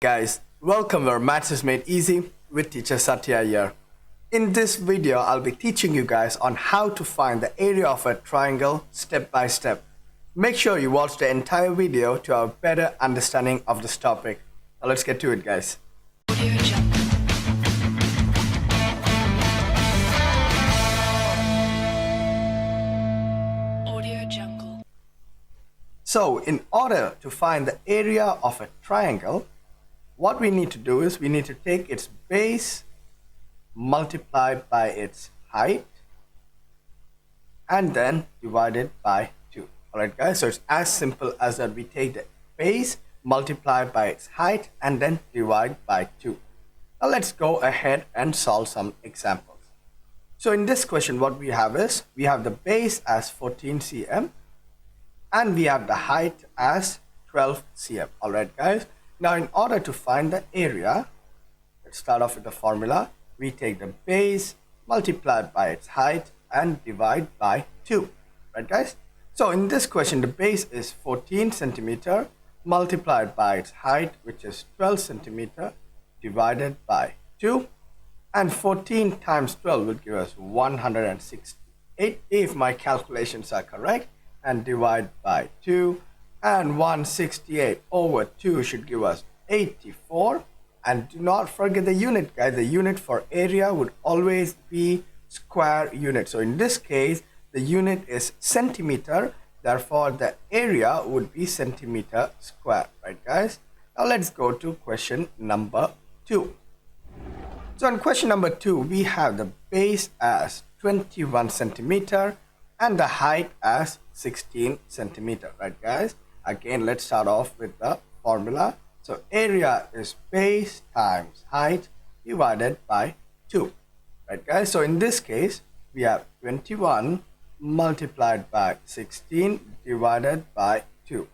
Guys, welcome where Maths is made easy with teacher Satya here. In this video, I'll be teaching you guys on how to find the area of a triangle step by step. Make sure you watch the entire video to have a better understanding of this topic. Now let's get to it, guys. So, in order to find the area of a triangle, what we need to do is we need to take its base multiplied by its height and then divide it by 2. Alright guys, so it's as simple as that. We take the base multiplied by its height and then divide by 2. Now let's go ahead and solve some examples. So in this question what we have is, we have the base as 14 cm and we have the height as 12 cm. Alright guys. Now in order to find the area, let's start off with the formula. We take the base multiplied by its height and divide by 2. Right guys? So in this question the base is 14 centimeter multiplied by its height, which is 12 centimeter, divided by 2. And 14 times 12 will give us 168 if my calculations are correct, and divide by 2. And 168 over 2 should give us 84. And do not forget the unit, guys. The unit for area would always be square unit. So in this case, the unit is centimeter. Therefore, the area would be centimeter square. Right, guys? Now let's go to question number 2. So in question number 2, we have the base as 21 centimeter and the height as 16 centimeter. Right, guys? Again, let's start off with the formula. So area is base times height divided by 2. Right guys, so in this case, we have 21 multiplied by 16 divided by 2.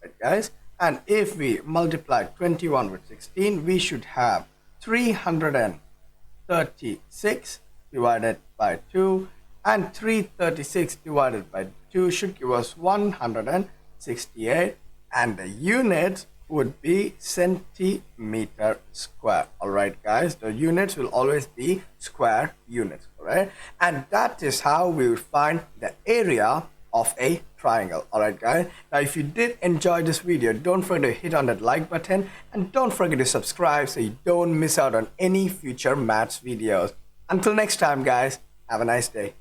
Right guys, and if we multiply 21 with 16, we should have 336 divided by 2, and 336 divided by 2 should give us 168, and the units would be centimeter square. Alright guys, the units will always be square units. Alright, and that is how we will find the area of a triangle. Alright guys, now if you did enjoy this video, don't forget to hit on that like button and don't forget to subscribe so you don't miss out on any future maths videos. Until next time guys, have a nice day.